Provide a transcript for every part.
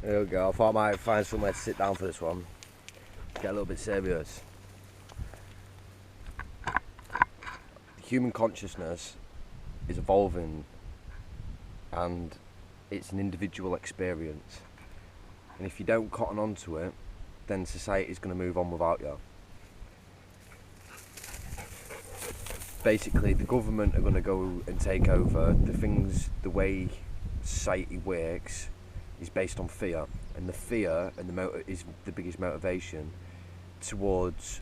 There we go. I thought I might find somewhere to sit down for this one. Get a little bit serious. The human consciousness is evolving and it's an individual experience. And if you don't cotton on to it, then society is going to move on without you. Basically, the government are going to go and take over. The way society works is based on fear, and the fear and is the biggest motivation towards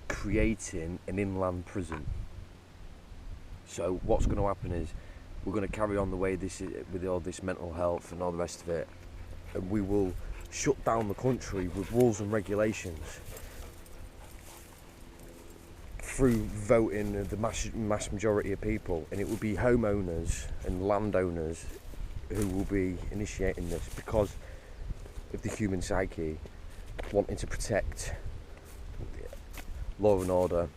creating an inland prison. So what's going to happen is we're going to carry on the way this is with all this mental health and all the rest of it, and we will shut down the country with rules and regulations through voting of the mass majority of people, and it will be homeowners and landowners who will be initiating this because of the human psyche wanting to protect law and order.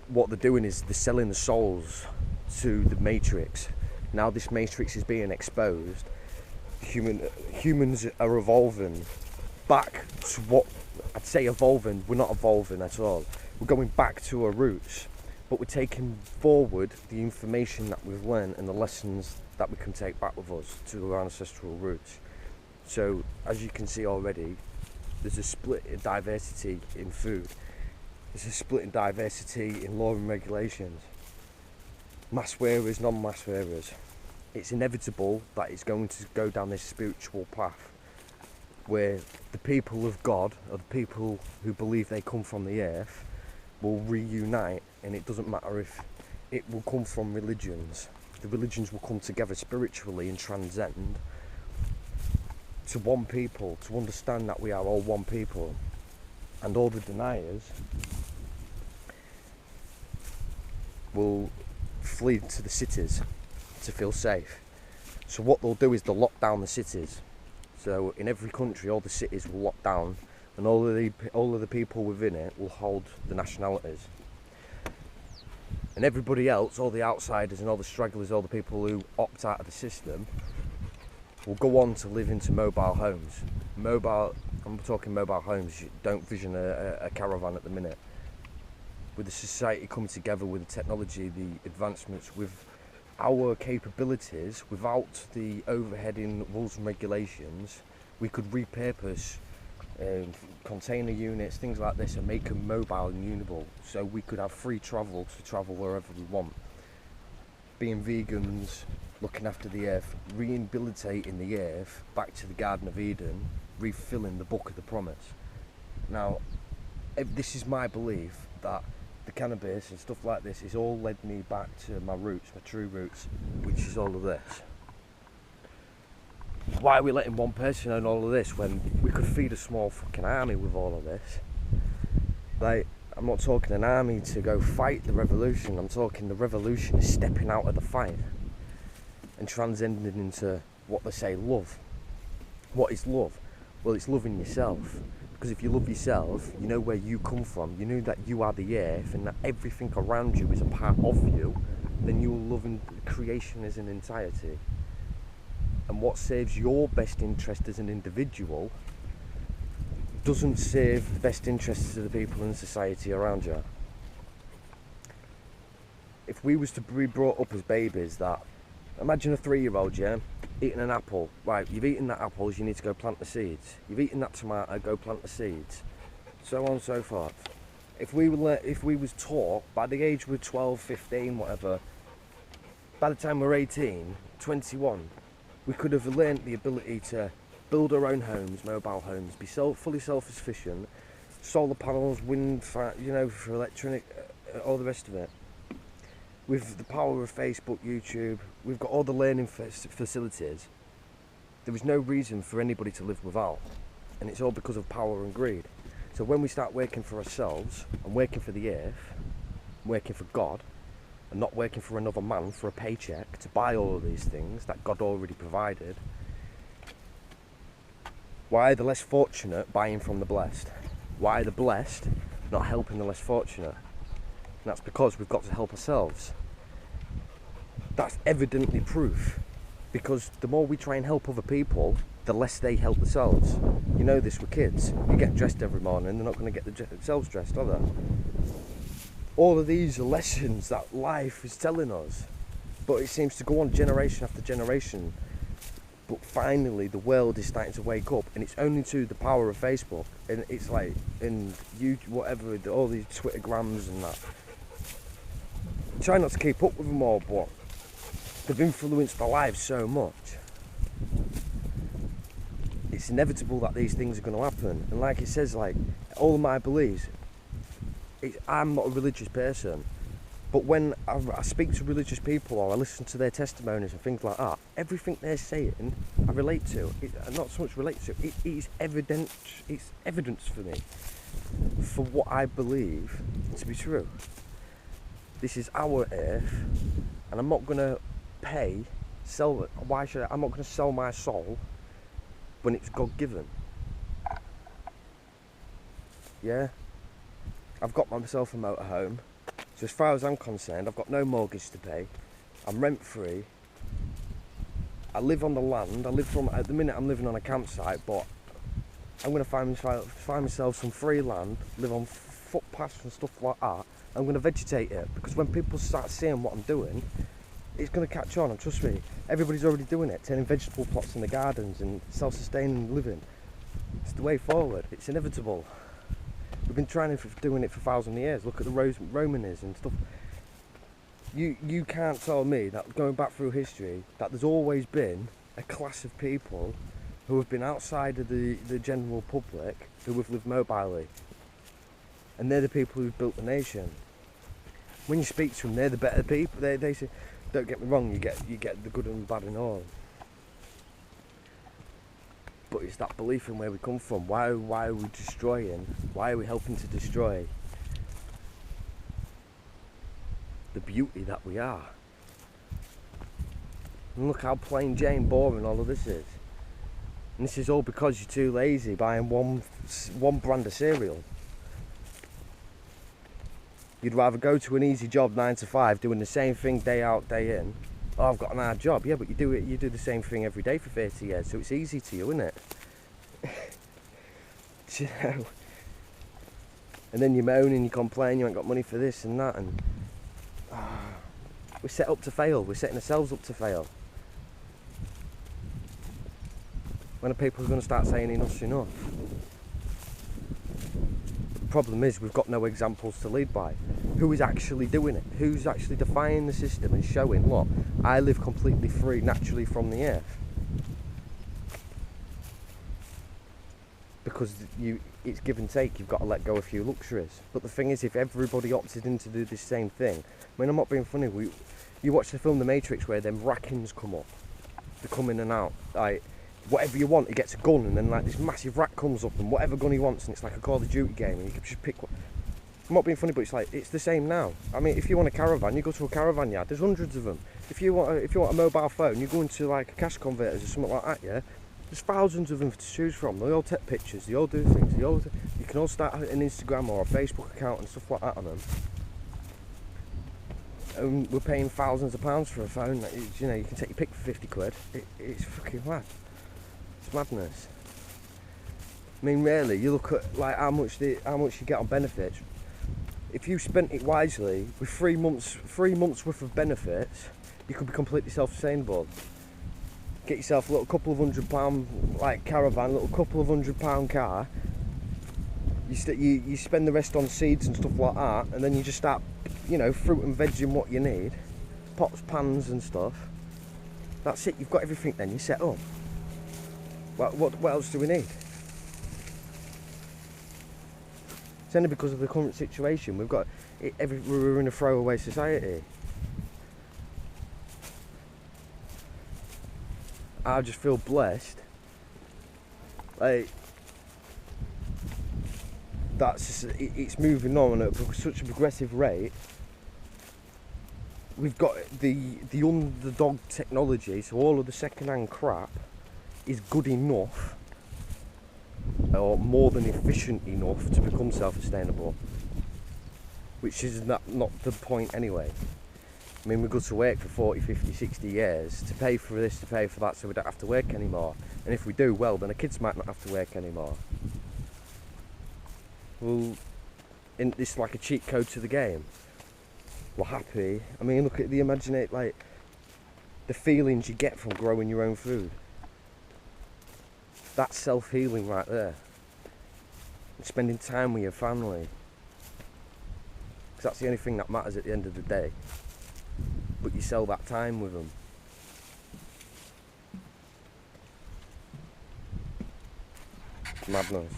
What they're doing is they're selling the souls to the Matrix. Now this Matrix is being exposed. Humans are evolving back to what I'd say evolving. We're not evolving at all. We're going back to our roots, but we're taking forward the information that we've learned and the lessons that we can take back with us to our ancestral roots. So as you can see already, there's a split in diversity in food. There's a split in diversity in law and regulations. Mass wearers, non-mass wearers. It's inevitable that it's going to go down this spiritual path where the people of God, or the people who believe they come from the earth, will reunite, and it doesn't matter if it will come from religions. The religions will come together spiritually and transcend to one people, to understand that we are all one people. And all the deniers will flee to the cities to feel safe. So what they'll do is they'll lock down the cities. So in every country, all the cities will lock down, and all of the people within it will hold the nationalities. And everybody else, all the outsiders and all the stragglers, all the people who opt out of the system, will go on to live into mobile homes. I'm talking mobile homes. You don't vision a caravan at the minute. With the society coming together, with the technology, the advancements, with our capabilities, without the overheading rules and regulations, we could repurpose container units, things like this, and make them mobile and usable. So we could have free travel to travel wherever we want. Being vegans, looking after the earth, rehabilitating the earth back to the Garden of Eden, refilling the Book of the Promise. Now, this is my belief that the cannabis and stuff like this has all led me back to my roots, my true roots, which is all of this. Why are we letting one person own all of this when we could feed a small fucking army with all of this? Like, I'm not talking an army to go fight the revolution, I'm talking the revolution is stepping out of the fight and transcending into what they say love. What is love? Well, it's loving yourself. Because if you love yourself, you know where you come from, you know that you are the earth and that everything around you is a part of you, then you will love creation as an entirety. And what serves your best interest as an individual doesn't serve the best interests of the people in society around you. If we was to be brought up as babies, that imagine a 3-year-old, yeah, eating an apple. Right, you've eaten that apples, you need to go plant the seeds. You've eaten that tomato, go plant the seeds. So on and so forth. If we was taught by the age we're 12, 15, whatever, by the time we're 18, 21, we could have learnt the ability to build our own homes, mobile homes, be fully self-sufficient, solar panels, wind, for electronic, all the rest of it. With the power of Facebook, YouTube, we've got all the learning facilities. There is no reason for anybody to live without, and it's all because of power and greed. So when we start working for ourselves and working for the earth, working for God, and not working for another man for a paycheck to buy all of these things that God already provided, why are the less fortunate buying from the blessed? Why are the blessed not helping the less fortunate? And that's because we've got to help ourselves. That's evidently proof Because the more we try and help other people, the less they help themselves. You know this with kids. You get dressed every morning, they're not going to get themselves dressed, are they? All of these are lessons that life is telling us, but it seems to go on generation after generation. But finally the world is starting to wake up, and it's only to the power of Facebook, and it's like, and you, whatever, all these Twittergrams and that. Try not to keep up with them all, but they've influenced our lives so much. It's inevitable that these things are going to happen. And like it says, like, all of my beliefs, I'm not a religious person, but when I speak to religious people or I listen to their testimonies and things like that, everything they're saying I relate to. Not so much relate to, it is evidence. It's evidence for me for what I believe to be true. This is our earth, and I'm not going to sell it. Why should I? I'm not going to sell my soul when it's God-given. Yeah? I've got myself a motorhome, so as far as I'm concerned, I've got no mortgage to pay. I'm rent-free. I live on the land. At the minute I'm living on a campsite, but I'm going to find myself some free land, live on footpaths and stuff like that. I'm going to vegetate it, because when people start seeing what I'm doing, it's going to catch on, and trust me, everybody's already doing it, turning vegetable plots in the gardens and self-sustaining living. It's the way forward, it's inevitable. We've been doing it for 1,000 years. Look at the Romans and stuff. You can't tell me that, going back through history, that there's always been a class of people who have been outside of the general public, who have lived mobilely. And they're the people who've built the nation. When you speak to them, they're the better people. They say, don't get me wrong, you get the good and the bad and all. But it's that belief in where we come from. Why are we destroying? Why are we helping to destroy the beauty that we are? And look how plain Jane boring all of this is. And this is all because you're too lazy buying one brand of cereal. You'd rather go to an easy job 9 to 5 doing the same thing day out, day in. Oh, I've got an hard job. Yeah, but you do the same thing every day for 30 years, so it's easy to you, isn't it? You know? And then you moan and you complain you ain't got money for this and that, and we're set up to fail. We're setting ourselves up to fail. When are people going to start saying enough's enough? The problem is we've got no examples to lead by. Who is actually doing it? Who's actually defying the system and showing, look, I live completely free naturally from the earth? Because it's give and take, you've got to let go of a few luxuries. But the thing is, if everybody opted in to do this same thing, I mean, I'm not being funny, you watch the film The Matrix where them rackings come up, they come in and out, like, whatever you want, he gets a gun, and then like this massive rat comes up, and whatever gun he wants, and it's like a Call of Duty game, and you can just pick one. I'm not being funny, but it's like, it's the same now. I mean, if you want a caravan, you go to a caravan yard, there's hundreds of them. If you want a mobile phone, you go into like a cash converters or something like that, yeah? There's thousands of them to choose from. They all take pictures, they all do things, you can all start an Instagram or a Facebook account and stuff like that on them. And we're paying thousands of pounds for a phone that you know, you can take your pick for 50 quid. It's fucking mad. It's madness. I mean, really, you look at like how much you get on benefits. If you spent it wisely, with 3 months worth of benefits, you could be completely self-sustainable. Get yourself a little couple of £100 like caravan, little couple of £100 car. You spend the rest on seeds and stuff like that, and then you just start, you know, fruit and veg in what you need, pots, pans and stuff. That's it. You've got everything. Then you're set up. What else do we need? It's only because of the current situation. We're in a throwaway society. I just feel blessed. Like, it's moving on at such a progressive rate. We've got the underdog technology, so all of the second-hand crap is good enough, or more than efficient enough to become self-sustainable, which is not the point anyway. I mean, we go to work for 40, 50, 60 years to pay for this, to pay for that, so we don't have to work anymore. And if we do, well, then the kids might not have to work anymore. Well, it's like a cheat code to the game. We're happy. I mean, look at the imaginate, like, the feelings you get from growing your own food. That's self-healing right there. And spending time with your family. Because that's the only thing that matters at the end of the day. But you sell that time with them. Madness.